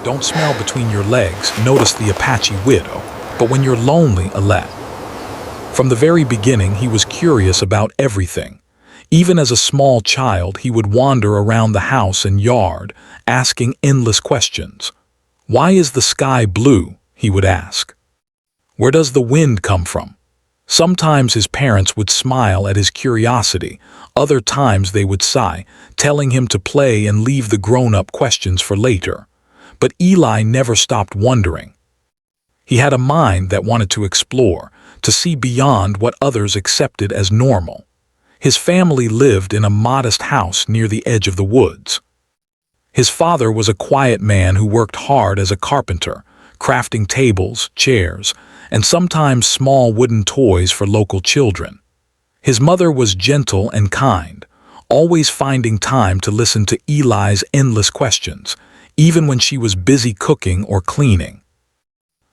Don't smell between your legs, notice the Apache widow. But when you're lonely, Alet. From the very beginning, he was curious about everything. Even as a small child, he would wander around the house and yard, asking endless questions. Why is the sky blue? He would ask. Where does the wind come from? Sometimes his parents would smile at his curiosity, other times they would sigh, telling him to play and leave the grown-up questions for later. But Eli never stopped wondering. He had a mind that wanted to explore, to see beyond what others accepted as normal. His family lived in a modest house near the edge of the woods. His father was a quiet man who worked hard as a carpenter, crafting tables, chairs, and sometimes small wooden toys for local children. His mother was gentle and kind, always finding time to listen to Eli's endless questions, even when she was busy cooking or cleaning.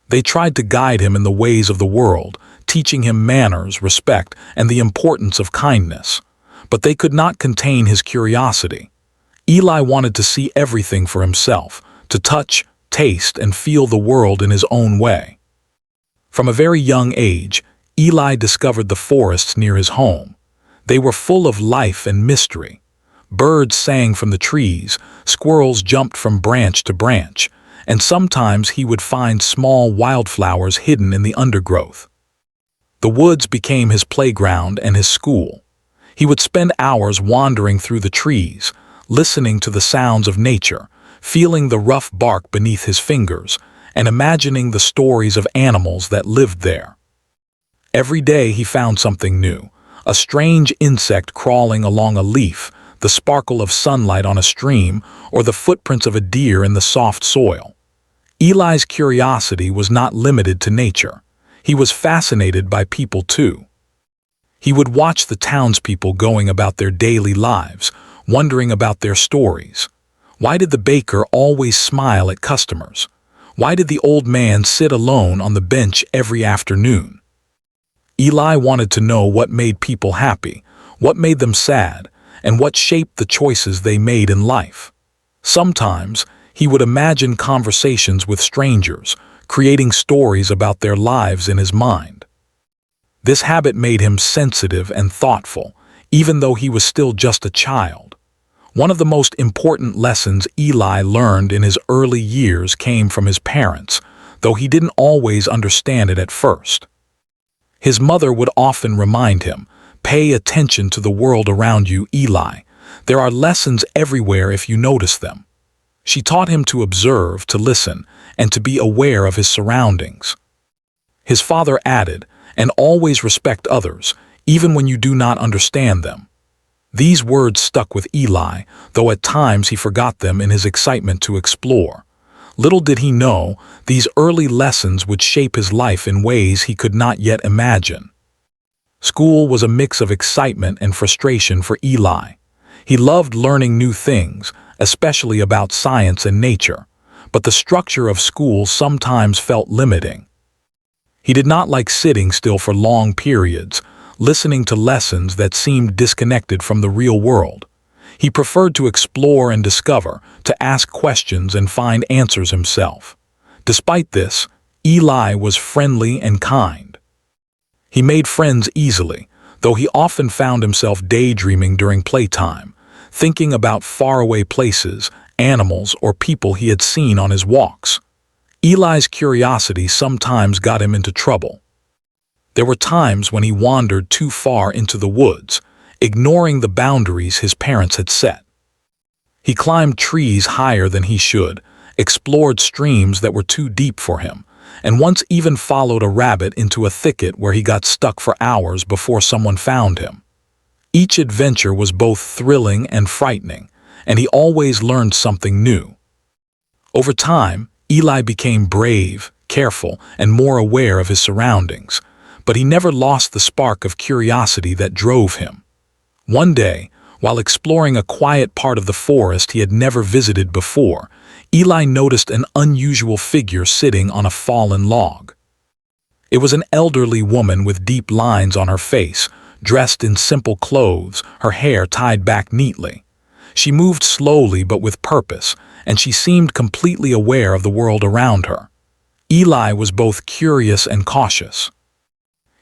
They tried to guide him in the ways of the world, teaching him manners, respect, and the importance of kindness. But they could not contain his curiosity. Eli wanted to see everything for himself, to touch, taste, and feel the world in his own way. From a very young age, Eli discovered the forests near his home. They were full of life and mystery. Birds sang from the trees, squirrels jumped from branch to branch, and sometimes he would find small wildflowers hidden in the undergrowth. The woods became his playground and his school. He would spend hours wandering through the trees, listening to the sounds of nature, feeling the rough bark beneath his fingers, and imagining the stories of animals that lived there. Every day he found something new, a strange insect crawling along a leaf, the sparkle of sunlight on a stream, or the footprints of a deer in the soft soil. Eli's curiosity was not limited to nature. He was fascinated by people too. He would watch the townspeople going about their daily lives, wondering about their stories. Why did the baker always smile at customers? Why did the old man sit alone on the bench every afternoon? Eli wanted to know what made people happy, what made them sad, and what shaped the choices they made in life. Sometimes, he would imagine conversations with strangers, creating stories about their lives in his mind. This habit made him sensitive and thoughtful, even though he was still just a child. One of the most important lessons Eli learned in his early years came from his parents, though he didn't always understand it at first. His mother would often remind him, "Pay attention to the world around you, Eli. There are lessons everywhere if you notice them." She taught him to observe, to listen, and to be aware of his surroundings. His father added, "And always respect others, even when you do not understand them." These words stuck with Eli, though at times he forgot them in his excitement to explore. Little did he know, these early lessons would shape his life in ways he could not yet imagine. School was a mix of excitement and frustration for Eli. He loved learning new things, especially about science and nature, but the structure of school sometimes felt limiting. He did not like sitting still for long periods, listening to lessons that seemed disconnected from the real world. He preferred to explore and discover, to ask questions and find answers himself. Despite this, Eli was friendly and kind. He made friends easily, though he often found himself daydreaming during playtime, thinking about faraway places, animals, or people he had seen on his walks. Eli's curiosity sometimes got him into trouble. There were times when he wandered too far into the woods, ignoring the boundaries his parents had set. He climbed trees higher than he should, explored streams that were too deep for him, and once even followed a rabbit into a thicket where he got stuck for hours before someone found him. Each adventure was both thrilling and frightening, and he always learned something new. Over time, Eli became brave, careful, and more aware of his surroundings, but he never lost the spark of curiosity that drove him. One day, while exploring a quiet part of the forest he had never visited before, Eli noticed an unusual figure sitting on a fallen log. It was an elderly woman with deep lines on her face, dressed in simple clothes, her hair tied back neatly. She moved slowly but with purpose, and she seemed completely aware of the world around her. Eli was both curious and cautious.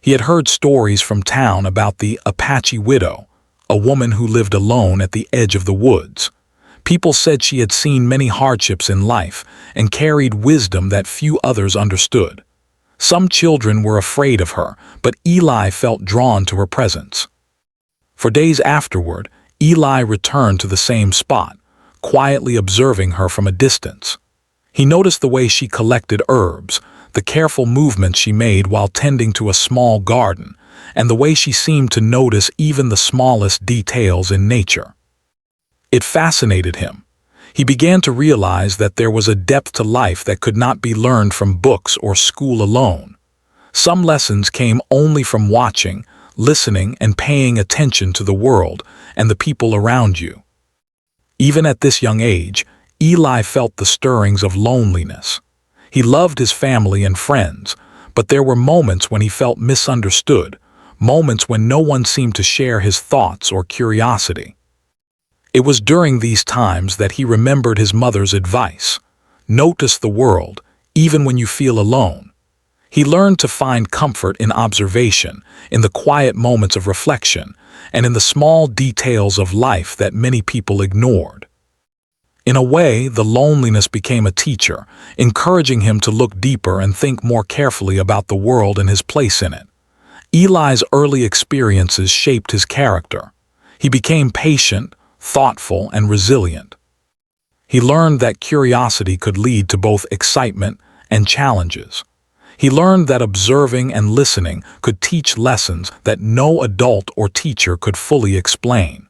He had heard stories from town about the Apache widow, a woman who lived alone at the edge of the woods. People said she had seen many hardships in life and carried wisdom that few others understood. Some children were afraid of her, but Eli felt drawn to her presence. For days afterward, Eli returned to the same spot, quietly observing her from a distance. He noticed the way she collected herbs, the careful movements she made while tending to a small garden, and the way she seemed to notice even the smallest details in nature. It fascinated him. He began to realize that there was a depth to life that could not be learned from books or school alone. Some lessons came only from watching, listening, and paying attention to the world and the people around you. Even at this young age, Eli felt the stirrings of loneliness. He loved his family and friends, but there were moments when he felt misunderstood, moments when no one seemed to share his thoughts or curiosity. It was during these times that he remembered his mother's advice: notice the world, even when you feel alone. He learned to find comfort in observation, in the quiet moments of reflection, and in the small details of life that many people ignored. In a way, the loneliness became a teacher, encouraging him to look deeper and think more carefully about the world and his place in it. Eli's early experiences shaped his character. He became patient, thoughtful, and resilient. He learned that curiosity could lead to both excitement and challenges. He learned that observing and listening could teach lessons that no adult or teacher could fully explain.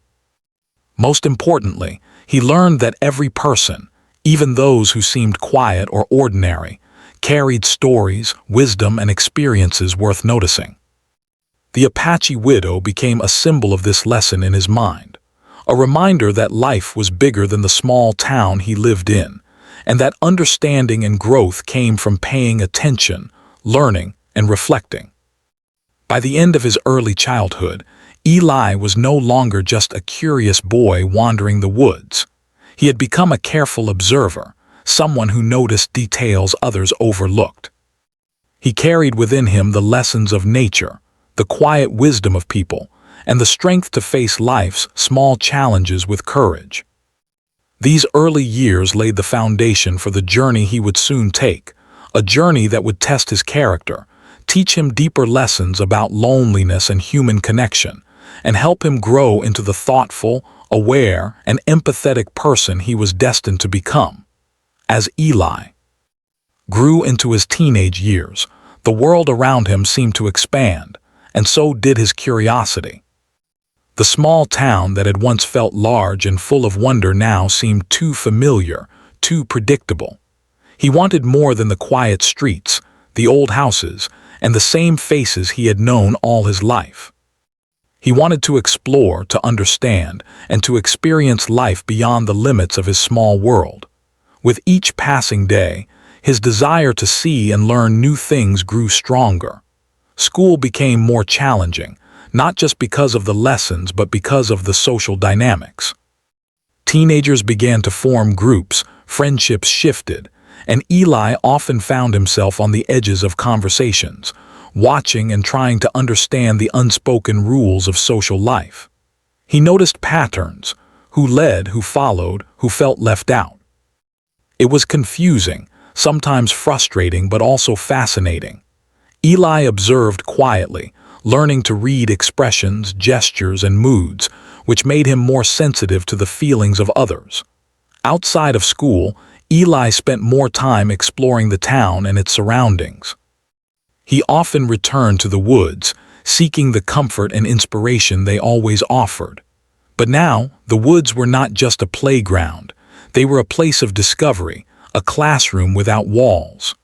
Most importantly, he learned that every person, even those who seemed quiet or ordinary, carried stories, wisdom, and experiences worth noticing. The Apache widow became a symbol of this lesson in his mind, a reminder that life was bigger than the small town he lived in, and that understanding and growth came from paying attention, learning, and reflecting. By the end of his early childhood, Eli was no longer just a curious boy wandering the woods. He had become a careful observer, someone who noticed details others overlooked. He carried within him the lessons of nature, the quiet wisdom of people, and the strength to face life's small challenges with courage. These early years laid the foundation for the journey he would soon take, a journey that would test his character, teach him deeper lessons about loneliness and human connection, and help him grow into the thoughtful, aware, and empathetic person he was destined to become. As Eli grew into his teenage years, the world around him seemed to expand, and so did his curiosity. The small town that had once felt large and full of wonder now seemed too familiar, too predictable. He wanted more than the quiet streets, the old houses, and the same faces he had known all his life. He wanted to explore, to understand, and to experience life beyond the limits of his small world. With each passing day, his desire to see and learn new things grew stronger. School became more challenging, not just because of the lessons but because of the social dynamics. Teenagers began to form groups, friendships shifted, and Eli often found himself on the edges of conversations, watching and trying to understand the unspoken rules of social life. He noticed patterns: who led, who followed, who felt left out. It was confusing, sometimes frustrating, but also fascinating. Eli observed quietly, learning to read expressions, gestures, and moods, which made him more sensitive to the feelings of others. Outside of school, Eli spent more time exploring the town and its surroundings. He often returned to the woods, seeking the comfort and inspiration they always offered. But now, the woods were not just a playground. They were a place of discovery, a classroom without walls.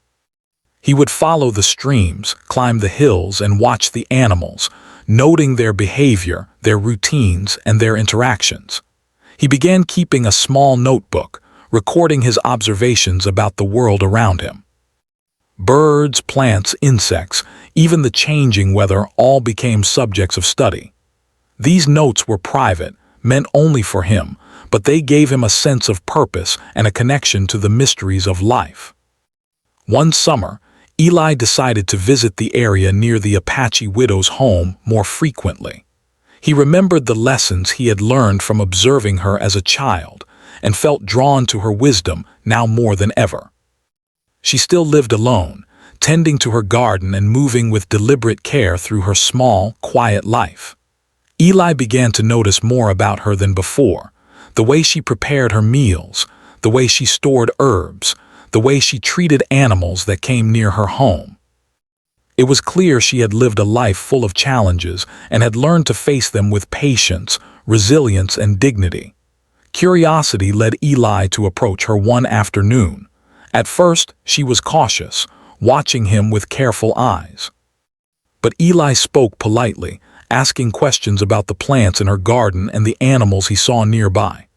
He would follow the streams, climb the hills, and watch the animals, noting their behavior, their routines, and their interactions. He began keeping a small notebook, recording his observations about the world around him. Birds, plants, insects, even the changing weather all became subjects of study. These notes were private, meant only for him, but they gave him a sense of purpose and a connection to the mysteries of life. One summer, Eli decided to visit the area near the Apache widow's home more frequently. He remembered the lessons he had learned from observing her as a child and felt drawn to her wisdom now more than ever. She still lived alone, tending to her garden and moving with deliberate care through her small, quiet life. Eli began to notice more about her than before: the way she prepared her meals, the way she stored herbs, the way she treated animals that came near her home. It was clear she had lived a life full of challenges and had learned to face them with patience, resilience, and dignity. Curiosity led Eli to approach her one afternoon. At first, she was cautious, watching him with careful eyes. But Eli spoke politely, asking questions about the plants in her garden and the animals he saw nearby.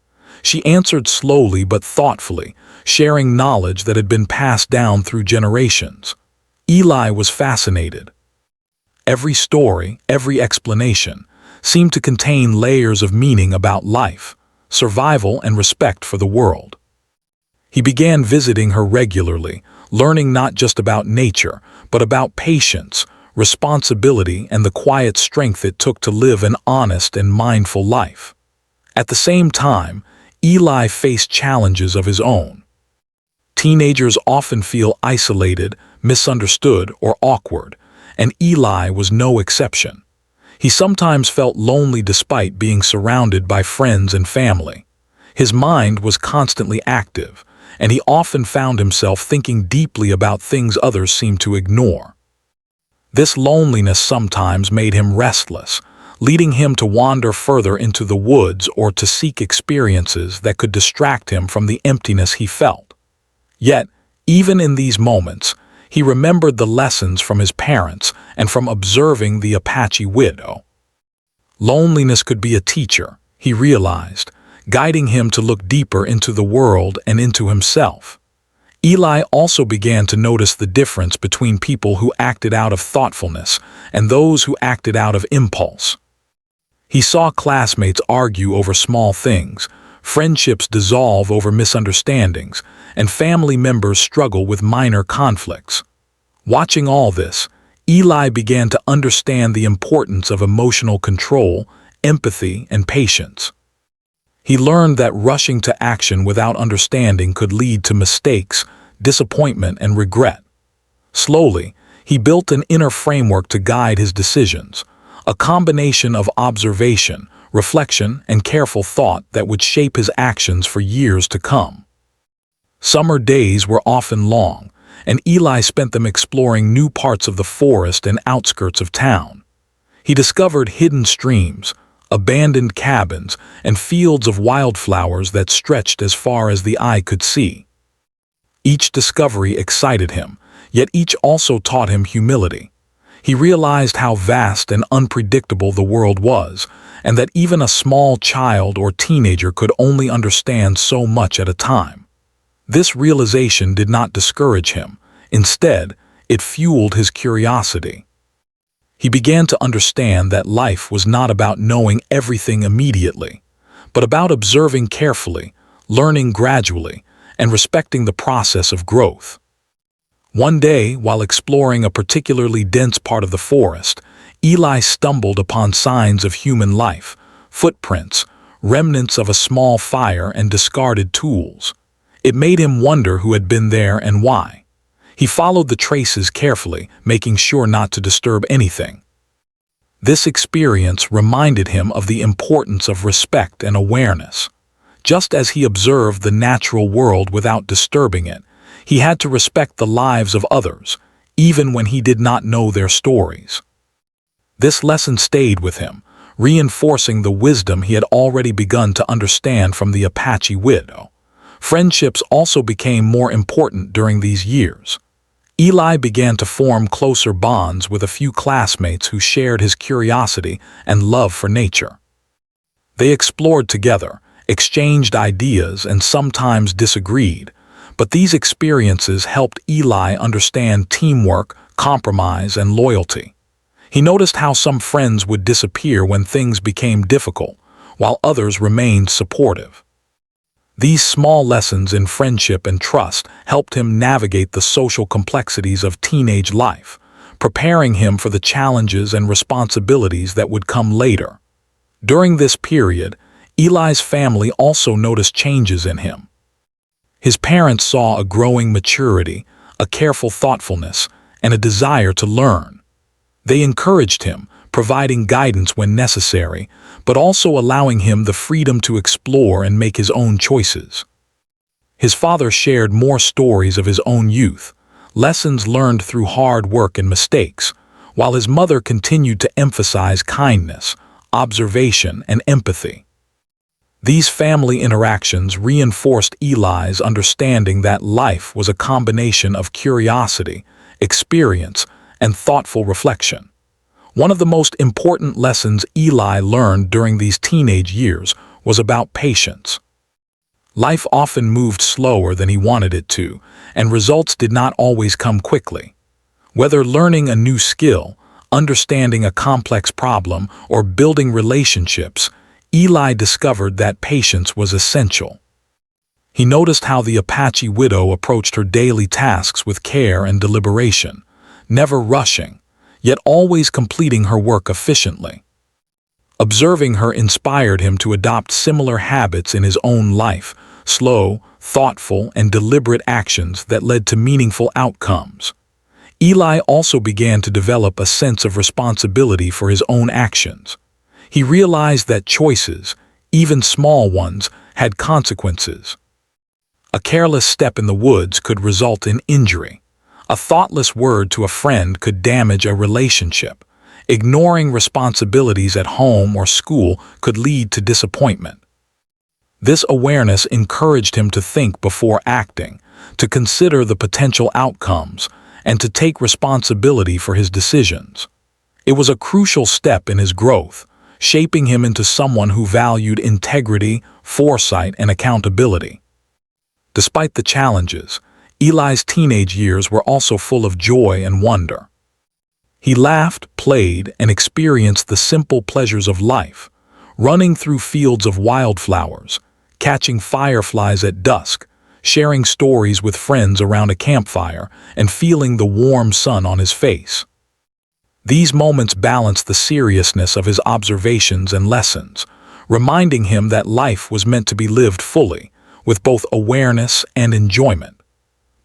She answered slowly but thoughtfully, sharing knowledge that had been passed down through generations. Eli was fascinated. Every story, every explanation, seemed to contain layers of meaning about life, survival, and respect for the world. He began visiting her regularly, learning not just about nature, but about patience, responsibility, and the quiet strength it took to live an honest and mindful life. At the same time, Eli faced challenges of his own. Teenagers often feel isolated, misunderstood, or awkward, and Eli was no exception. He sometimes felt lonely despite being surrounded by friends and family. His mind was constantly active, and he often found himself thinking deeply about things others seemed to ignore. This loneliness sometimes made him restless, leading him to wander further into the woods or to seek experiences that could distract him from the emptiness he felt. Yet, even in these moments, he remembered the lessons from his parents and from observing the Apache widow. Loneliness could be a teacher, he realized, guiding him to look deeper into the world and into himself. Eli also began to notice the difference between people who acted out of thoughtfulness and those who acted out of impulse. He saw classmates argue over small things, friendships dissolve over misunderstandings, and family members struggle with minor conflicts. Watching all this, Eli began to understand the importance of emotional control, empathy, and patience. He learned that rushing to action without understanding could lead to mistakes, disappointment, and regret. Slowly, he built an inner framework to guide his decisions, a combination of observation, reflection, and careful thought that would shape his actions for years to come. Summer days were often long, and Eli spent them exploring new parts of the forest and outskirts of town. He discovered hidden streams, abandoned cabins, and fields of wildflowers that stretched as far as the eye could see. Each discovery excited him, yet each also taught him humility. He realized how vast and unpredictable the world was, and that even a small child or teenager could only understand so much at a time. This realization did not discourage him. Instead, it fueled his curiosity. He began to understand that life was not about knowing everything immediately, but about observing carefully, learning gradually, and respecting the process of growth. One day, while exploring a particularly dense part of the forest, Eli stumbled upon signs of human life, footprints, remnants of a small fire, and discarded tools. It made him wonder who had been there and why. He followed the traces carefully, making sure not to disturb anything. This experience reminded him of the importance of respect and awareness. Just as he observed the natural world without disturbing it, he had to respect the lives of others, even when he did not know their stories. This lesson stayed with him, reinforcing the wisdom he had already begun to understand from the Apache widow. Friendships also became more important during these years. Eli began to form closer bonds with a few classmates who shared his curiosity and love for nature. They explored together, exchanged ideas, and sometimes disagreed, but these experiences helped Eli understand teamwork, compromise, and loyalty. He noticed how some friends would disappear when things became difficult, while others remained supportive. These small lessons in friendship and trust helped him navigate the social complexities of teenage life, preparing him for the challenges and responsibilities that would come later. During this period, Eli's family also noticed changes in him. His parents saw a growing maturity, a careful thoughtfulness, and a desire to learn. They encouraged him, providing guidance when necessary, but also allowing him the freedom to explore and make his own choices. His father shared more stories of his own youth, lessons learned through hard work and mistakes, while his mother continued to emphasize kindness, observation, and empathy. These family interactions reinforced Eli's understanding that life was a combination of curiosity, experience, and thoughtful reflection. One of the most important lessons Eli learned during these teenage years was about patience. Life often moved slower than he wanted it to, and results did not always come quickly. Whether learning a new skill, understanding a complex problem, or building relationships, Eli discovered that patience was essential. He noticed how the Apache widow approached her daily tasks with care and deliberation, never rushing, yet always completing her work efficiently. Observing her inspired him to adopt similar habits in his own life, slow, thoughtful, and deliberate actions that led to meaningful outcomes. Eli also began to develop a sense of responsibility for his own actions. He realized that choices, even small ones, had consequences. A careless step in the woods could result in injury. A thoughtless word to a friend could damage a relationship. Ignoring responsibilities at home or school could lead to disappointment. This awareness encouraged him to think before acting, to consider the potential outcomes, and to take responsibility for his decisions. It was a crucial step in his growth, shaping him into someone who valued integrity, foresight, and accountability. Despite the challenges, Eli's teenage years were also full of joy and wonder. He laughed, played, and experienced the simple pleasures of life, running through fields of wildflowers, catching fireflies at dusk, sharing stories with friends around a campfire, and feeling the warm sun on his face. These moments balanced the seriousness of his observations and lessons, reminding him that life was meant to be lived fully, with both awareness and enjoyment.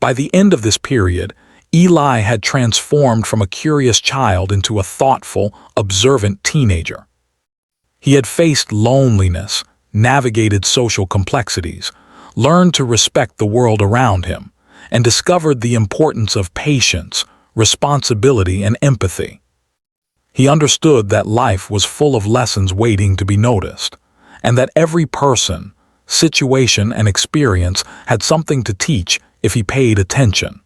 By the end of this period, Eli had transformed from a curious child into a thoughtful, observant teenager. He had faced loneliness, navigated social complexities, learned to respect the world around him, and discovered the importance of patience, responsibility, and empathy. He understood that life was full of lessons waiting to be noticed, and that every person, situation, and experience had something to teach if he paid attention.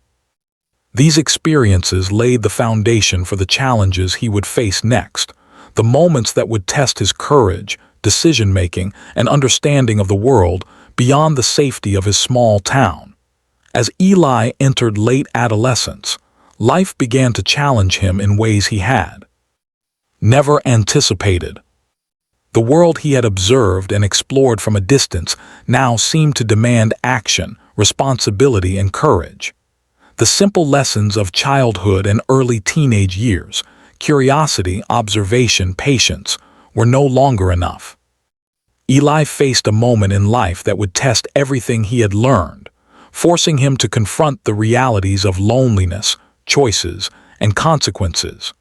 These experiences laid the foundation for the challenges he would face next, the moments that would test his courage, decision-making, and understanding of the world beyond the safety of his small town. As Eli entered late adolescence, life began to challenge him in ways he had never anticipated. The world he had observed and explored from a distance now seemed to demand action, responsibility, and courage. The simple lessons of childhood and early teenage years, curiosity, observation, patience, were no longer enough. Eli faced a moment in life that would test everything he had learned, forcing him to confront the realities of loneliness, choices, and consequences.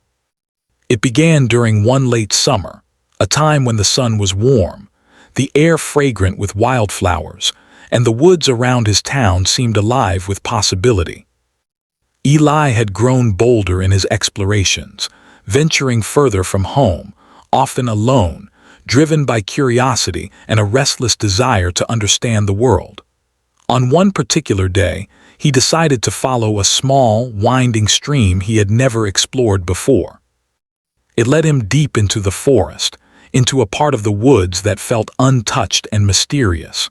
It began during one late summer, a time when the sun was warm, the air fragrant with wildflowers, and the woods around his town seemed alive with possibility. Eli had grown bolder in his explorations, venturing further from home, often alone, driven by curiosity and a restless desire to understand the world. On one particular day, he decided to follow a small, winding stream he had never explored before. It led him deep into the forest, into a part of the woods that felt untouched and mysterious.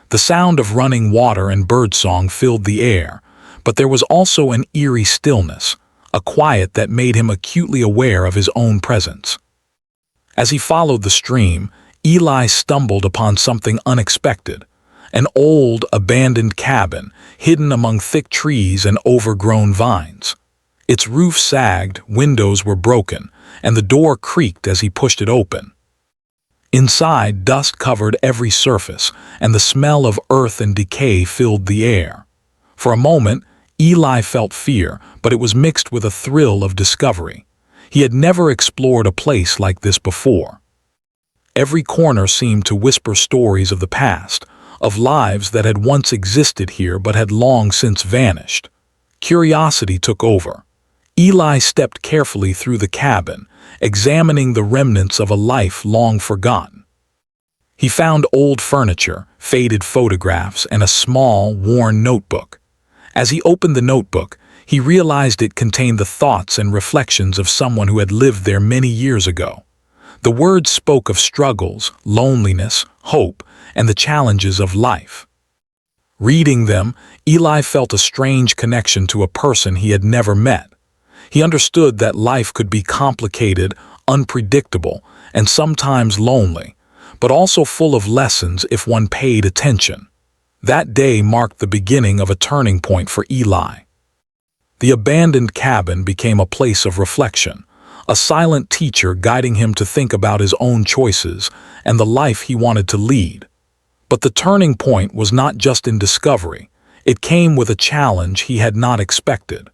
The sound of running water and birdsong filled the air, but there was also an eerie stillness, a quiet that made him acutely aware of his own presence. As he followed the stream, Eli stumbled upon something unexpected, an old, abandoned cabin hidden among thick trees and overgrown vines. Its roof sagged, windows were broken, and the door creaked as he pushed it open. Inside, dust covered every surface, and the smell of earth and decay filled the air. For a moment, Eli felt fear, but it was mixed with a thrill of discovery. He had never explored a place like this before. Every corner seemed to whisper stories of the past, of lives that had once existed here but had long since vanished. Curiosity took over. Eli stepped carefully through the cabin, examining the remnants of a life long forgotten. He found old furniture, faded photographs, and a small, worn notebook. As he opened the notebook, he realized it contained the thoughts and reflections of someone who had lived there many years ago. The words spoke of struggles, loneliness, hope, and the challenges of life. Reading them, Eli felt a strange connection to a person he had never met. He understood that life could be complicated, unpredictable, and sometimes lonely, but also full of lessons if one paid attention. That day marked the beginning of a turning point for Eli. The abandoned cabin became a place of reflection, a silent teacher guiding him to think about his own choices and the life he wanted to lead. But the turning point was not just in discovery. It came with a challenge he had not expected.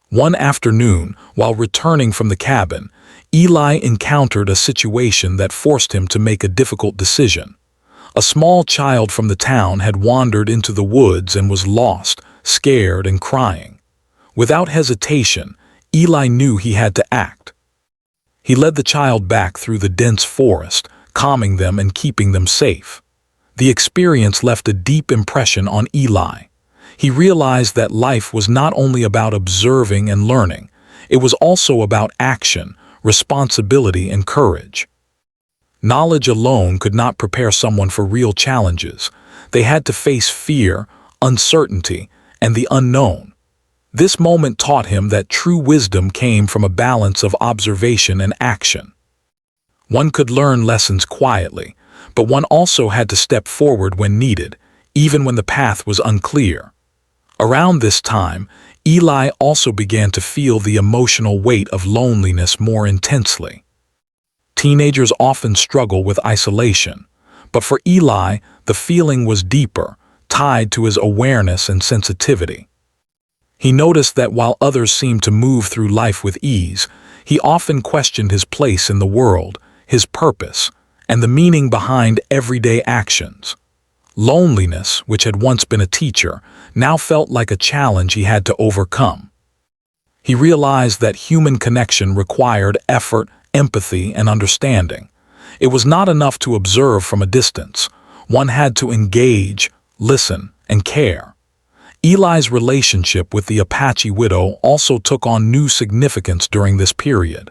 One afternoon, while returning from the cabin, Eli encountered a situation that forced him to make a difficult decision. A small child from the town had wandered into the woods and was lost, scared and crying. Without hesitation, Eli knew he had to act. He led the child back through the dense forest, calming them and keeping them safe. The experience left a deep impression on Eli. He realized that life was not only about observing and learning, it was also about action, responsibility, and courage. Knowledge alone could not prepare someone for real challenges. They had to face fear, uncertainty, and the unknown. This moment taught him that true wisdom came from a balance of observation and action. One could learn lessons quietly, but one also had to step forward when needed, even when the path was unclear. Around this time, Eli also began to feel the emotional weight of loneliness more intensely. Teenagers often struggle with isolation, but for Eli, the feeling was deeper, tied to his awareness and sensitivity. He noticed that while others seemed to move through life with ease, he often questioned his place in the world, his purpose, and the meaning behind everyday actions. Loneliness, which had once been a teacher, now felt like a challenge he had to overcome. He realized that human connection required effort, empathy, and understanding. It was not enough to observe from a distance. One had to engage, listen, and care. Eli's relationship with the Apache widow also took on new significance during this period.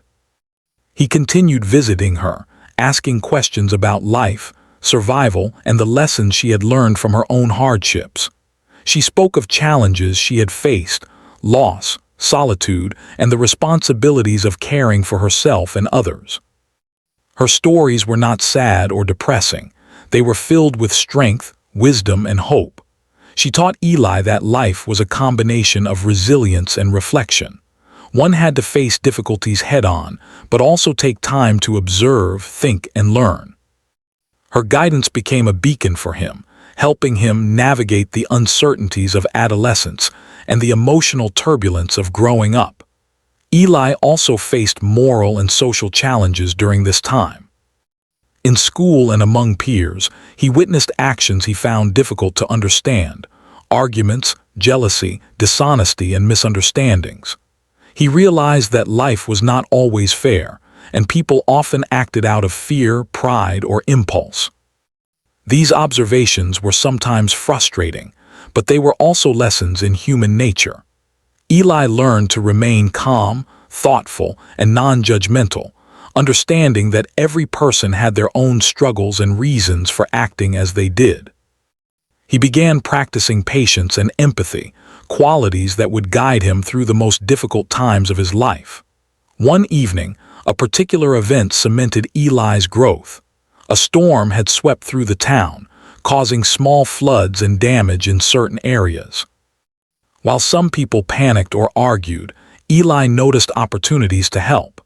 He continued visiting her, asking questions about life, survival, and the lessons she had learned from her own hardships. She spoke of challenges she had faced, loss, solitude, and the responsibilities of caring for herself and others. Her stories were not sad or depressing. They were filled with strength, wisdom, and hope. She taught Eli that life was a combination of resilience and reflection. One had to face difficulties head-on, but also take time to observe, think, and learn. Her guidance became a beacon for him, helping him navigate the uncertainties of adolescence and the emotional turbulence of growing up. Eli also faced moral and social challenges during this time. In school and among peers, he witnessed actions he found difficult to understand: arguments, jealousy, dishonesty, and misunderstandings. He realized that life was not always fair, and people often acted out of fear, pride, or impulse. These observations were sometimes frustrating, but they were also lessons in human nature. Eli learned to remain calm, thoughtful, and non-judgmental, understanding that every person had their own struggles and reasons for acting as they did. He began practicing patience and empathy, qualities that would guide him through the most difficult times of his life. One evening, a particular event cemented Eli's growth. A storm had swept through the town, causing small floods and damage in certain areas. While some people panicked or argued, Eli noticed opportunities to help.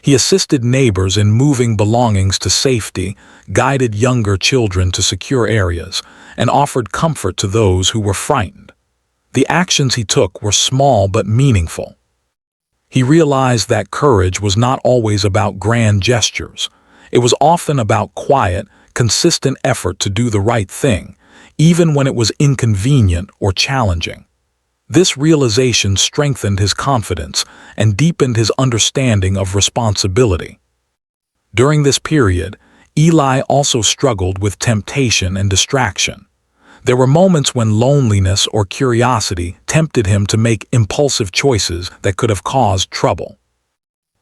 He assisted neighbors in moving belongings to safety, guided younger children to secure areas, and offered comfort to those who were frightened. The actions he took were small but meaningful. He realized that courage was not always about grand gestures. It was often about quiet, consistent effort to do the right thing, even when it was inconvenient or challenging. This realization strengthened his confidence and deepened his understanding of responsibility. During this period, Eli also struggled with temptation and distraction. There were moments when loneliness or curiosity tempted him to make impulsive choices that could have caused trouble.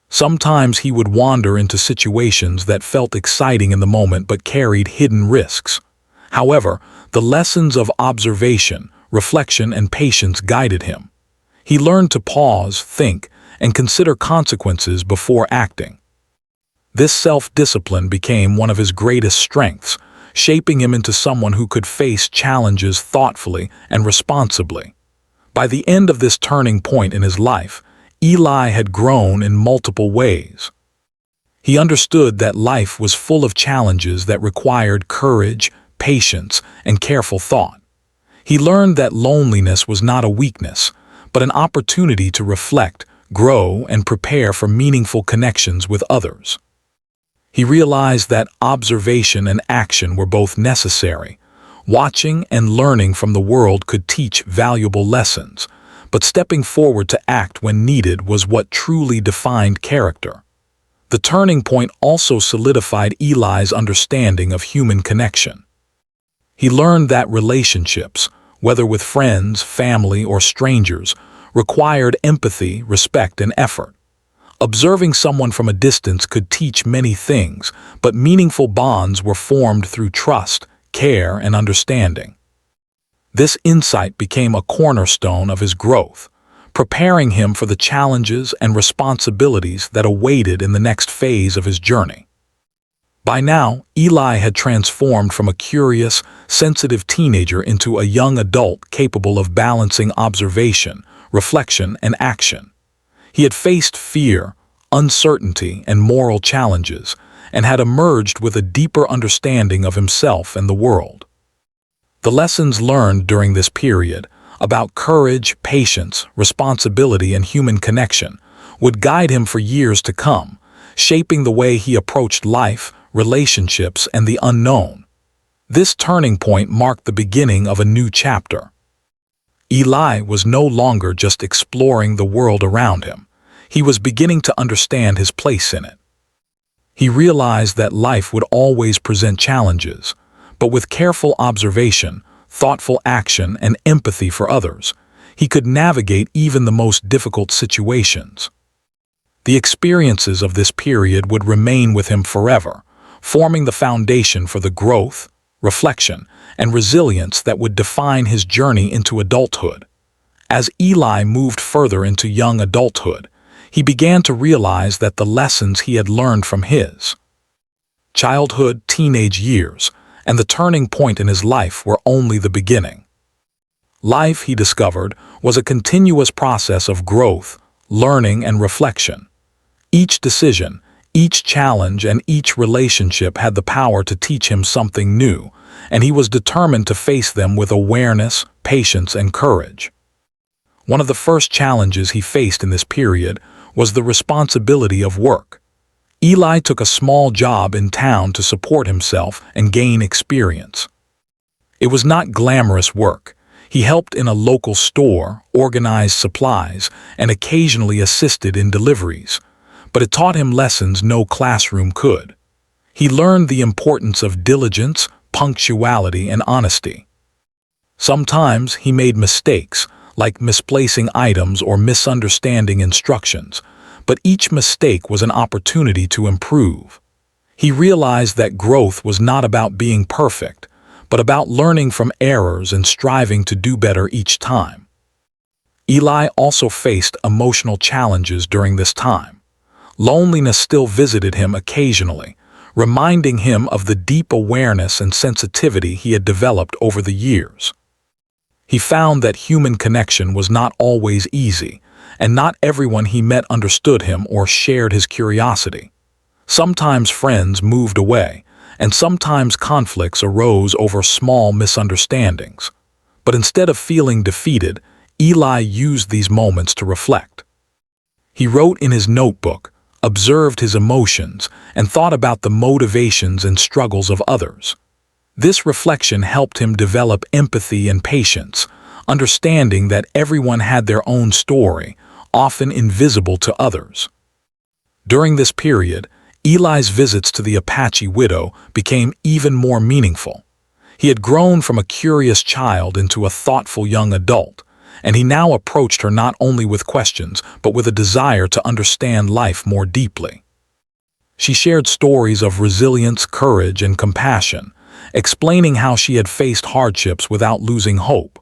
Sometimes he would wander into situations that felt exciting in the moment but carried hidden risks. However, the lessons of observation, reflection, and patience guided him. He learned to pause, think, and consider consequences before acting. This self-discipline became one of his greatest strengths, shaping him into someone who could face challenges thoughtfully and responsibly. By the end of this turning point in his life, Eli had grown in multiple ways. He understood that life was full of challenges that required courage, patience, and careful thought. He learned that loneliness was not a weakness, but an opportunity to reflect, grow, and prepare for meaningful connections with others. He realized that observation and action were both necessary. Watching and learning from the world could teach valuable lessons, but stepping forward to act when needed was what truly defined character. The turning point also solidified Eli's understanding of human connection. He learned that relationships, whether with friends, family, or strangers, required empathy, respect, and effort. Observing someone from a distance could teach many things, but meaningful bonds were formed through trust, care, and understanding. This insight became a cornerstone of his growth, preparing him for the challenges and responsibilities that awaited in the next phase of his journey. By now, Eli had transformed from a curious, sensitive teenager into a young adult capable of balancing observation, reflection, and action. He had faced fear, uncertainty, and moral challenges, and had emerged with a deeper understanding of himself and the world. The lessons learned during this period about courage, patience, responsibility, and human connection would guide him for years to come, shaping the way he approached life, relationships, and the unknown. This turning point marked the beginning of a new chapter. Eli was no longer just exploring the world around him. He was beginning to understand his place in it. He realized that life would always present challenges, but with careful observation, thoughtful action, and empathy for others, he could navigate even the most difficult situations. The experiences of this period would remain with him forever, forming the foundation for the growth, reflection, and resilience that would define his journey into adulthood. As Eli moved further into young adulthood, he began to realize that the lessons he had learned from his childhood, teenage years, and the turning point in his life were only the beginning. Life, he discovered, was a continuous process of growth, learning, and reflection. Each decision, each challenge, and each relationship had the power to teach him something new, and he was determined to face them with awareness, patience, and courage. One of the first challenges he faced in this period was the responsibility of work. Eli took a small job in town to support himself and gain experience. It was not glamorous work. He helped in a local store, organized supplies, and occasionally assisted in deliveries. But it taught him lessons no classroom could. He learned the importance of diligence, punctuality, and honesty. Sometimes he made mistakes, like misplacing items or misunderstanding instructions, but each mistake was an opportunity to improve. He realized that growth was not about being perfect, but about learning from errors and striving to do better each time. Eli also faced emotional challenges during this time. Loneliness still visited him occasionally, reminding him of the deep awareness and sensitivity he had developed over the years. He found that human connection was not always easy, and not everyone he met understood him or shared his curiosity. Sometimes friends moved away, and sometimes conflicts arose over small misunderstandings. But instead of feeling defeated, Eli used these moments to reflect. He wrote in his notebook, observed his emotions, and thought about the motivations and struggles of others. This reflection helped him develop empathy and patience, understanding that everyone had their own story, often invisible to others. During this period, Eli's visits to the Apache widow became even more meaningful. He had grown from a curious child into a thoughtful young adult, and he now approached her not only with questions but with a desire to understand life more deeply. She shared stories of resilience, courage, and compassion, explaining how she had faced hardships without losing hope.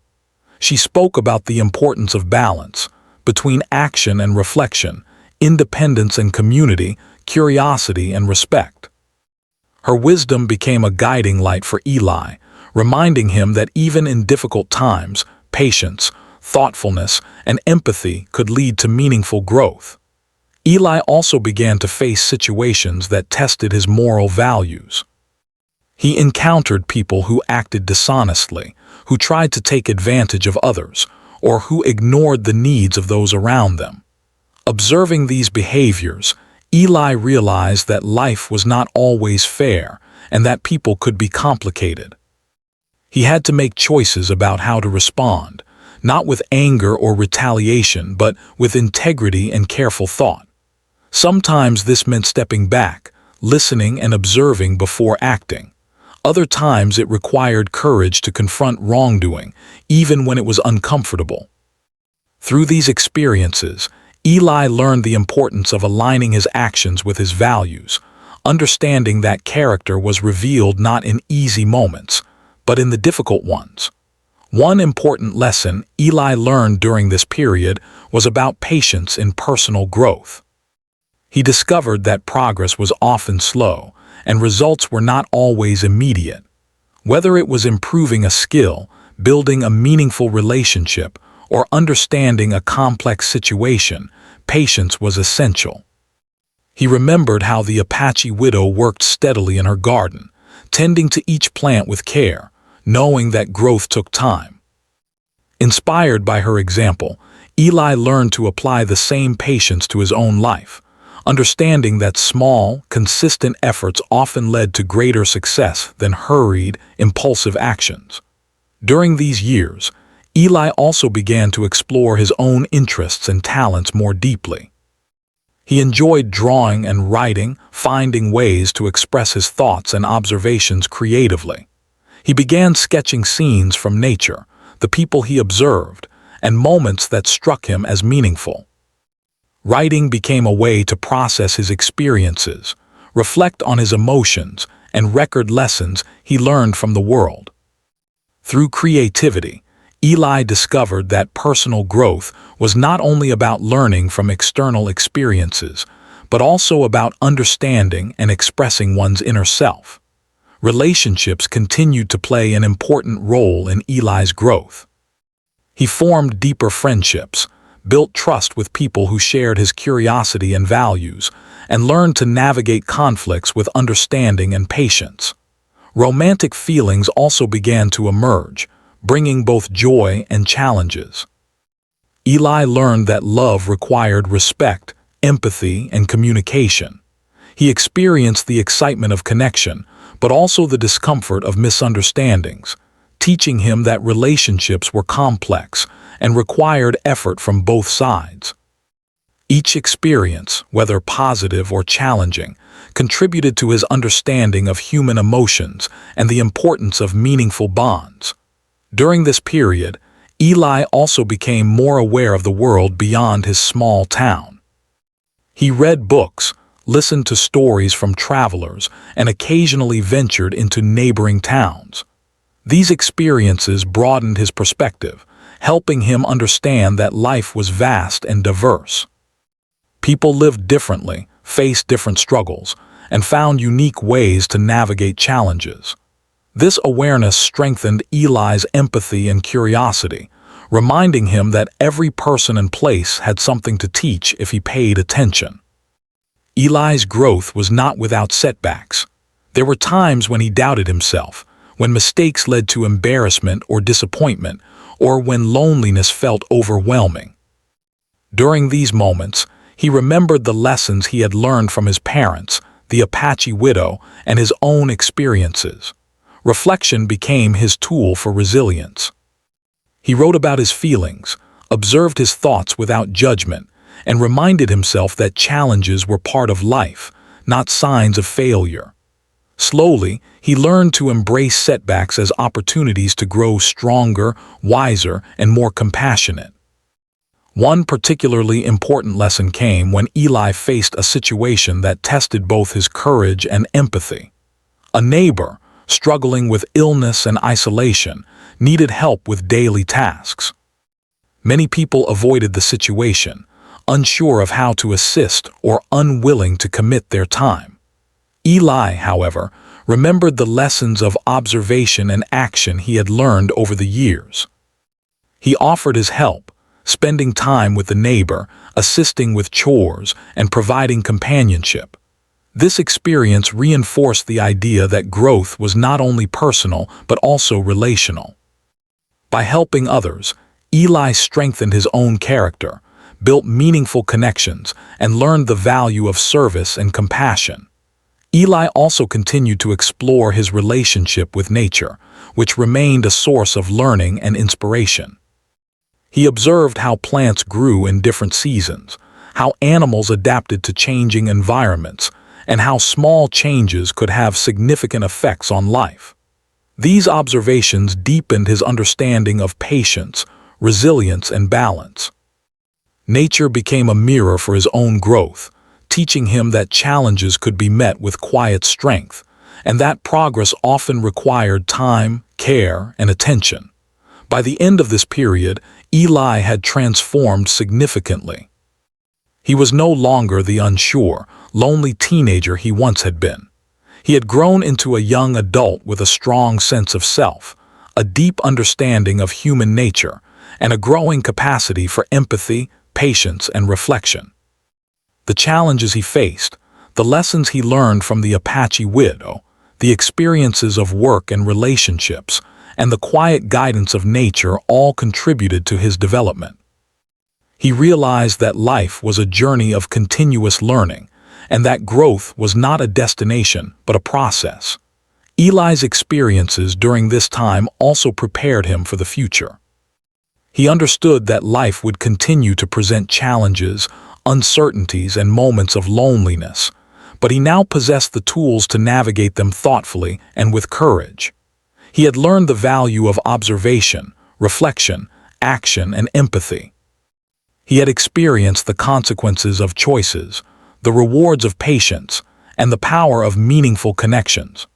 She spoke about the importance of balance between action and reflection, independence and community, curiosity and respect. Her wisdom became a guiding light for Eli, reminding him that even in difficult times, patience, thoughtfulness, and empathy could lead to meaningful growth. Eli also began to face situations that tested his moral values. He encountered people who acted dishonestly, who tried to take advantage of others, or who ignored the needs of those around them. Observing these behaviors, Eli realized that life was not always fair and that people could be complicated. He had to make choices about how to respond, not with anger or retaliation, but with integrity and careful thought. Sometimes this meant stepping back, listening and observing before acting. Other times it required courage to confront wrongdoing, even when it was uncomfortable. Through these experiences, Eli learned the importance of aligning his actions with his values, understanding that character was revealed not in easy moments, but in the difficult ones. One important lesson Eli learned during this period was about patience in personal growth. He discovered that progress was often slow, and results were not always immediate. Whether it was improving a skill, building a meaningful relationship, or understanding a complex situation, patience was essential. He remembered how the Apache widow worked steadily in her garden, tending to each plant with care, knowing that growth took time. Inspired by her example, Eli learned to apply the same patience to his own life, understanding that small, consistent efforts often led to greater success than hurried, impulsive actions. During these years, Eli also began to explore his own interests and talents more deeply. He enjoyed drawing and writing, finding ways to express his thoughts and observations creatively. He began sketching scenes from nature, the people he observed, and moments that struck him as meaningful. Writing became a way to process his experiences, reflect on his emotions, and record lessons he learned from the world. Through creativity, Eli discovered that personal growth was not only about learning from external experiences, but also about understanding and expressing one's inner self. Relationships continued to play an important role in Eli's growth. He formed deeper friendships, built trust with people who shared his curiosity and values, and learned to navigate conflicts with understanding and patience. Romantic feelings also began to emerge, bringing both joy and challenges. Eli learned that love required respect, empathy, and communication. He experienced the excitement of connection, but also the discomfort of misunderstandings, teaching him that relationships were complex and required effort from both sides. Each experience, whether positive or challenging, contributed to his understanding of human emotions and the importance of meaningful bonds. During this period, Eli also became more aware of the world beyond his small town. He read books, listened to stories from travelers, and occasionally ventured into neighboring towns. These experiences broadened his perspective, helping him understand that life was vast and diverse. People lived differently, faced different struggles, and found unique ways to navigate challenges. This awareness strengthened Eli's empathy and curiosity, reminding him that every person and place had something to teach if he paid attention. Eli's growth was not without setbacks. There were times when he doubted himself, when mistakes led to embarrassment or disappointment, or when loneliness felt overwhelming. During these moments, he remembered the lessons he had learned from his parents, the Apache widow, and his own experiences. Reflection became his tool for resilience. He wrote about his feelings, observed his thoughts without judgment, and reminded himself that challenges were part of life, not signs of failure. Slowly, he learned to embrace setbacks as opportunities to grow stronger, wiser, and more compassionate. One particularly important lesson came when Eli faced a situation that tested both his courage and empathy. A neighbor, struggling with illness and isolation, needed help with daily tasks. Many people avoided the situation, unsure of how to assist or unwilling to commit their time. Eli, however, remembered the lessons of observation and action he had learned over the years. He offered his help, spending time with the neighbor, assisting with chores, and providing companionship. This experience reinforced the idea that growth was not only personal but also relational. By helping others, Eli strengthened his own character, built meaningful connections, and learned the value of service and compassion. Eli also continued to explore his relationship with nature, which remained a source of learning and inspiration. He observed how plants grew in different seasons, how animals adapted to changing environments, and how small changes could have significant effects on life. These observations deepened his understanding of patience, resilience, and balance. Nature became a mirror for his own growth, teaching him that challenges could be met with quiet strength, and that progress often required time, care, and attention. By the end of this period, Eli had transformed significantly. He was no longer the unsure, lonely teenager he once had been. He had grown into a young adult with a strong sense of self, a deep understanding of human nature, and a growing capacity for empathy, patience, and reflection. The challenges he faced, the lessons he learned from the Apache widow, the experiences of work and relationships, and the quiet guidance of nature all contributed to his development. He realized that life was a journey of continuous learning, and that growth was not a destination but a process. Eli's experiences during this time also prepared him for the future. He understood that life would continue to present challenges, uncertainties, and moments of loneliness, but he now possessed the tools to navigate them thoughtfully and with courage. He had learned the value of observation, reflection, action, and empathy. He had experienced the consequences of choices, the rewards of patience, and the power of meaningful connections.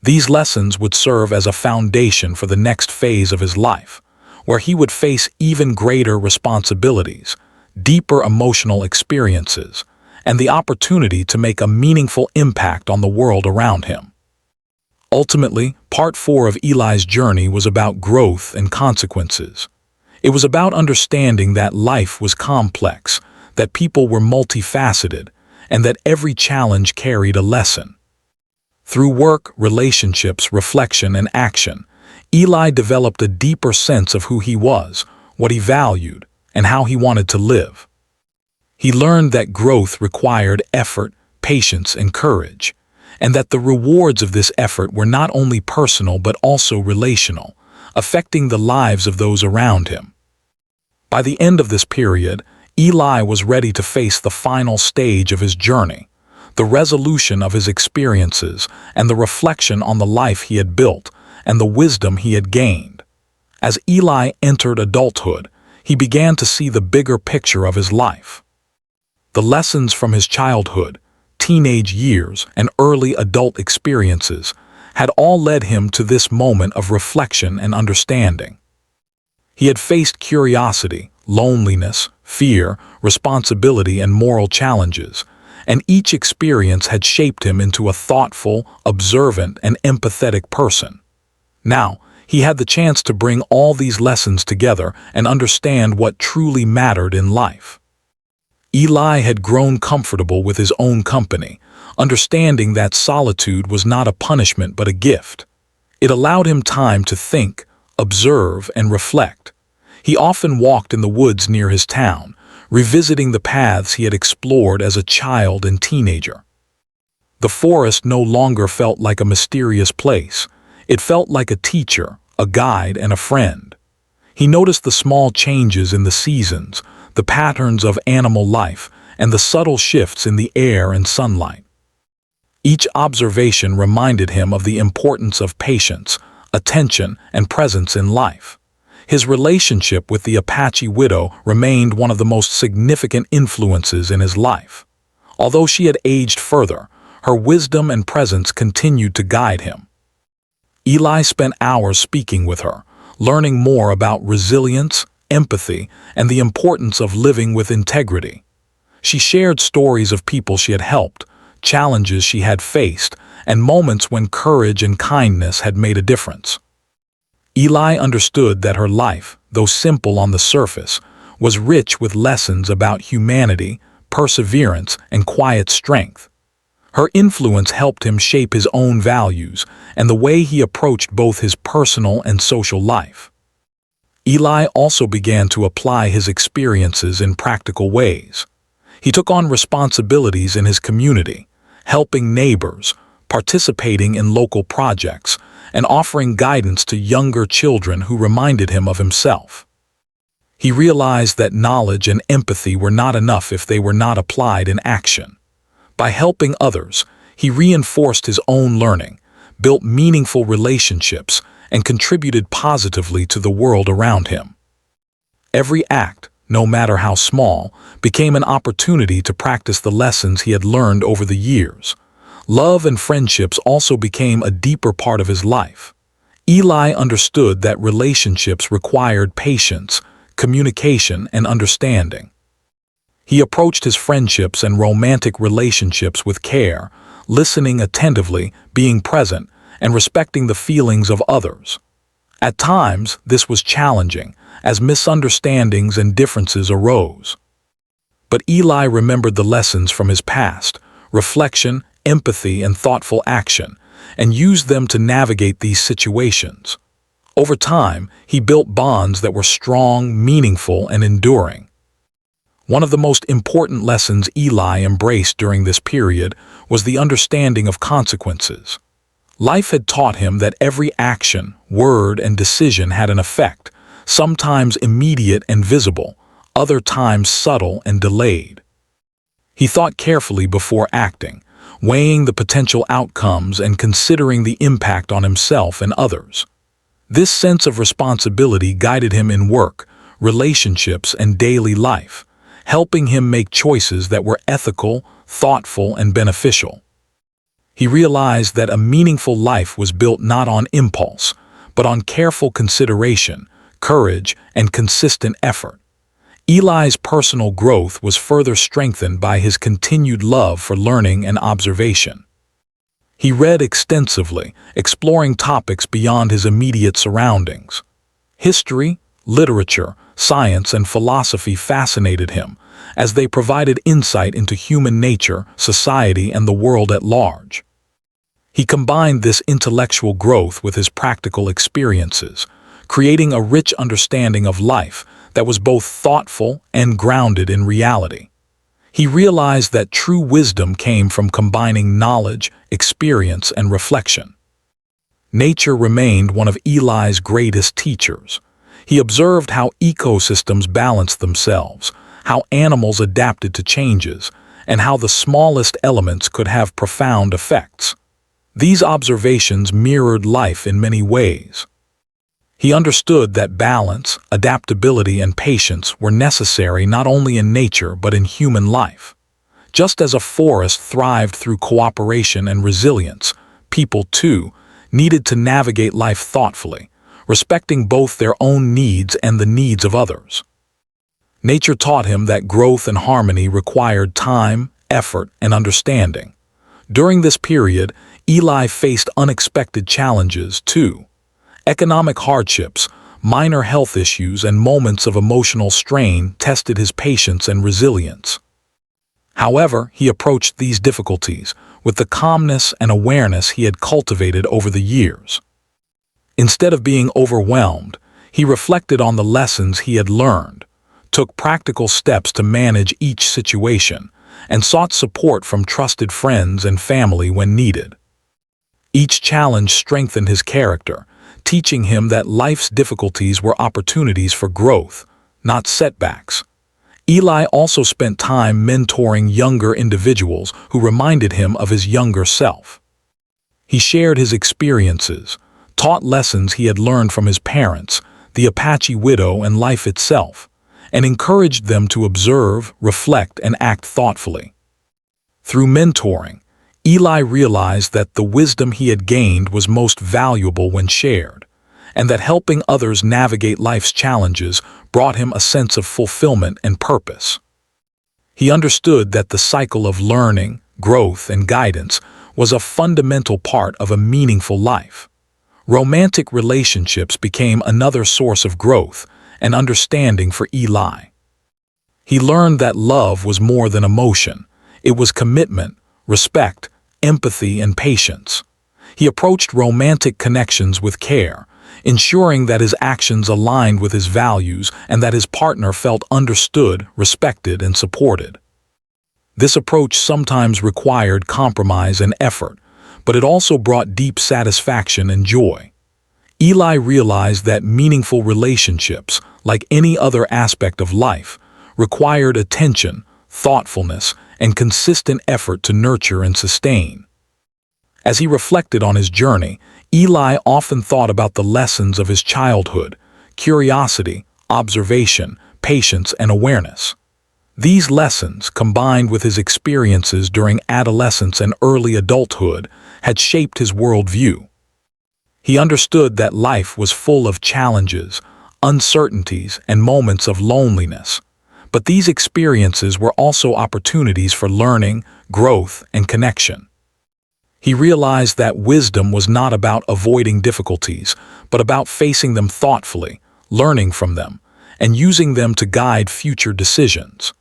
These lessons would serve as a foundation for the next phase of his life, where he would face even greater responsibilities, deeper emotional experiences, and the opportunity to make a meaningful impact on the world around him. Ultimately, Part 4 of Eli's journey was about growth and consequences. It was about understanding that life was complex, that people were multifaceted, and that every challenge carried a lesson. Through work, relationships, reflection, and action, Eli developed a deeper sense of who he was, what he valued, and how he wanted to live. He learned that growth required effort, patience, and courage, and that the rewards of this effort were not only personal but also relational, affecting the lives of those around him. By the end of this period, Eli was ready to face the final stage of his journey, the resolution of his experiences and the reflection on the life he had built and the wisdom he had gained. As Eli entered adulthood, he began to see the bigger picture of his life. The lessons from his childhood, teenage years, and early adult experiences had all led him to this moment of reflection and understanding. He had faced curiosity, loneliness, fear, responsibility, and moral challenges, and each experience had shaped him into a thoughtful, observant, and empathetic person. Now, he had the chance to bring all these lessons together and understand what truly mattered in life. Eli had grown comfortable with his own company, understanding that solitude was not a punishment but a gift. It allowed him time to think, observe, and reflect. He often walked in the woods near his town, revisiting the paths he had explored as a child and teenager. The forest no longer felt like a mysterious place. It felt like a teacher, a guide, and a friend. He noticed the small changes in the seasons, the patterns of animal life, and the subtle shifts in the air and sunlight. Each observation reminded him of the importance of patience, attention, and presence in life. His relationship with the Apache widow remained one of the most significant influences in his life. Although she had aged further, her wisdom and presence continued to guide him. Eli spent hours speaking with her, learning more about resilience, empathy, and the importance of living with integrity. She shared stories of people she had helped, challenges she had faced, and moments when courage and kindness had made a difference. Eli understood that her life, though simple on the surface, was rich with lessons about humanity, perseverance, and quiet strength. Her influence helped him shape his own values and the way he approached both his personal and social life. Eli also began to apply his experiences in practical ways. He took on responsibilities in his community, helping neighbors, participating in local projects, and offering guidance to younger children who reminded him of himself. He realized that knowledge and empathy were not enough if they were not applied in action. By helping others, he reinforced his own learning, built meaningful relationships, and contributed positively to the world around him. Every act, no matter how small, became an opportunity to practice the lessons he had learned over the years. Love and friendships also became a deeper part of his life. Eli understood that relationships required patience, communication, and understanding. He approached his friendships and romantic relationships with care, listening attentively, being present, and respecting the feelings of others. At times, this was challenging, as misunderstandings and differences arose. But Eli remembered the lessons from his past, reflection, empathy, and thoughtful action, and used them to navigate these situations. Over time, he built bonds that were strong, meaningful, and enduring. One of the most important lessons Eli embraced during this period was the understanding of consequences. Life had taught him that every action, word, and decision had an effect, sometimes immediate and visible, other times subtle and delayed. He thought carefully before acting, weighing the potential outcomes and considering the impact on himself and others. This sense of responsibility guided him in work, relationships, and daily life, helping him make choices that were ethical, thoughtful, and beneficial. He realized that a meaningful life was built not on impulse, but on careful consideration, courage, and consistent effort. Eli's personal growth was further strengthened by his continued love for learning and observation. He read extensively, exploring topics beyond his immediate surroundings. History, literature, science, and philosophy fascinated him, as they provided insight into human nature, society, and the world at large. He combined this intellectual growth with his practical experiences, creating a rich understanding of life that was both thoughtful and grounded in reality. He realized that true wisdom came from combining knowledge, experience, and reflection. Nature remained one of Eli's greatest teachers. He observed how ecosystems balanced themselves, how animals adapted to changes, and how the smallest elements could have profound effects. These observations mirrored life in many ways. He understood that balance, adaptability, and patience were necessary not only in nature but in human life. Just as a forest thrived through cooperation and resilience, people, too, needed to navigate life thoughtfully, respecting both their own needs and the needs of others. Nature taught him that growth and harmony required time, effort and understanding. During this period, Eli faced unexpected challenges, too. Economic hardships, minor health issues, and moments of emotional strain tested his patience and resilience. However, he approached these difficulties with the calmness and awareness he had cultivated over the years. Instead of being overwhelmed, he reflected on the lessons he had learned, took practical steps to manage each situation, and sought support from trusted friends and family when needed. Each challenge strengthened his character, teaching him that life's difficulties were opportunities for growth, not setbacks. Eli also spent time mentoring younger individuals who reminded him of his younger self. He shared his experiences, taught lessons he had learned from his parents, the Apache widow, and life itself, and encouraged them to observe, reflect, and act thoughtfully. Through mentoring, Eli realized that the wisdom he had gained was most valuable when shared, and that helping others navigate life's challenges brought him a sense of fulfillment and purpose. He understood that the cycle of learning, growth, and guidance was a fundamental part of a meaningful life. Romantic relationships became another source of growth and understanding for Eli. He learned that love was more than emotion. It was commitment, respect, empathy, and patience. He approached romantic connections with care, ensuring that his actions aligned with his values and that his partner felt understood, respected, and supported. This approach sometimes required compromise and effort, but it also brought deep satisfaction and joy. Eli realized that meaningful relationships, like any other aspect of life, required attention, thoughtfulness, and consistent effort to nurture and sustain. As he reflected on his journey, Eli often thought about the lessons of his childhood: curiosity, observation, patience, and awareness. These lessons, combined with his experiences during adolescence and early adulthood, had shaped his worldview. He understood that life was full of challenges, uncertainties, and moments of loneliness, but these experiences were also opportunities for learning, growth, and connection. He realized that wisdom was not about avoiding difficulties, but about facing them thoughtfully, learning from them, and using them to guide future decisions.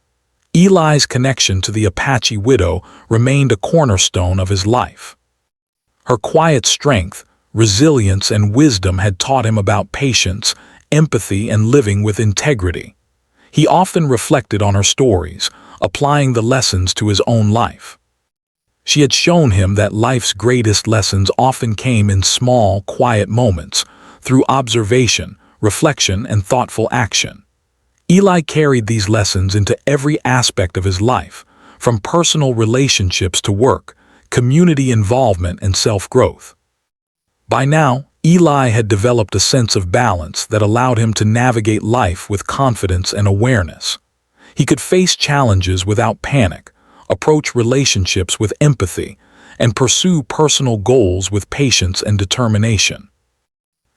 Eli's connection to the Apache widow remained a cornerstone of his life. Her quiet strength, resilience, and wisdom had taught him about patience, empathy, and living with integrity. He often reflected on her stories, applying the lessons to his own life. She had shown him that life's greatest lessons often came in small, quiet moments, through observation, reflection, and thoughtful action. Eli carried these lessons into every aspect of his life, from personal relationships to work, community involvement, and self-growth. By now, Eli had developed a sense of balance that allowed him to navigate life with confidence and awareness. He could face challenges without panic, approach relationships with empathy, and pursue personal goals with patience and determination.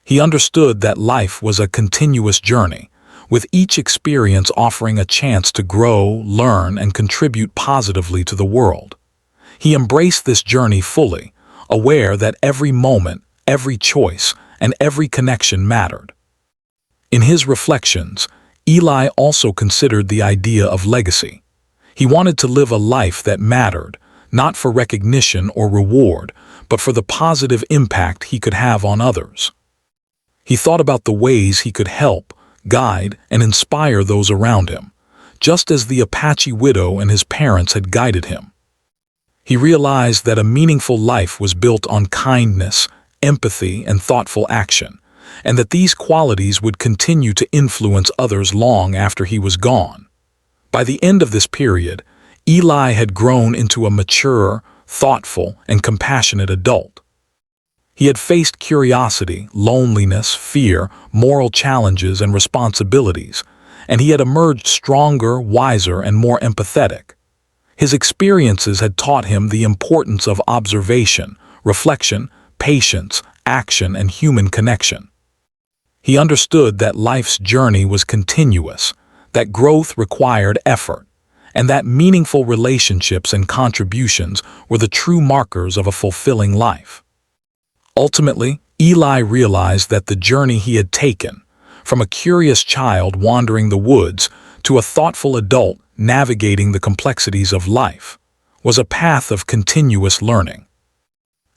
He understood that life was a continuous journey, with each experience offering a chance to grow, learn, and contribute positively to the world. He embraced this journey fully, aware that every moment, every choice, and every connection mattered. In his reflections, Eli also considered the idea of legacy. He wanted to live a life that mattered, not for recognition or reward, but for the positive impact he could have on others. He thought about the ways he could help, guide, and inspire those around him, just as the Apache widow and his parents had guided him. He realized that a meaningful life was built on kindness, empathy, and thoughtful action, and that these qualities would continue to influence others long after he was gone. By the end of this period, Eli had grown into a mature, thoughtful, and compassionate adult. He had faced curiosity, loneliness, fear, moral challenges, and responsibilities, and he had emerged stronger, wiser, and more empathetic. His experiences had taught him the importance of observation, reflection, patience, action, and human connection. He understood that life's journey was continuous, that growth required effort, and that meaningful relationships and contributions were the true markers of a fulfilling life. Ultimately, Eli realized that the journey he had taken, from a curious child wandering the woods to a thoughtful adult navigating the complexities of life, was a path of continuous learning.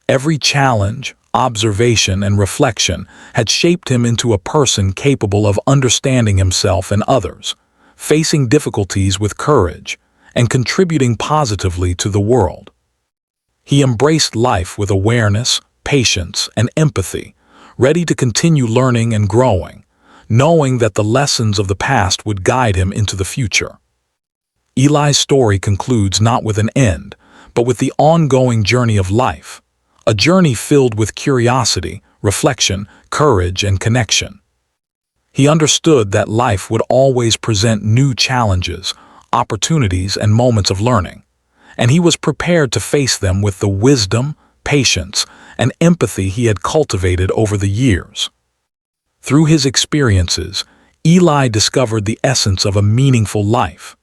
Every challenge, observation, and reflection had shaped him into a person capable of understanding himself and others, facing difficulties with courage, and contributing positively to the world. He embraced life with awareness, patience, and empathy, ready to continue learning and growing, knowing that the lessons of the past would guide him into the future. Eli's story concludes not with an end, but with the ongoing journey of life, a journey filled with curiosity, reflection, courage, and connection. He understood that life would always present new challenges, opportunities, and moments of learning, and he was prepared to face them with the wisdom, patience, and empathy he had cultivated over the years. Through his experiences, Eli discovered the essence of a meaningful life: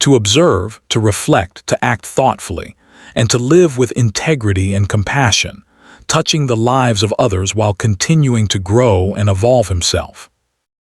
to observe, to reflect, to act thoughtfully, and to live with integrity and compassion, touching the lives of others while continuing to grow and evolve himself.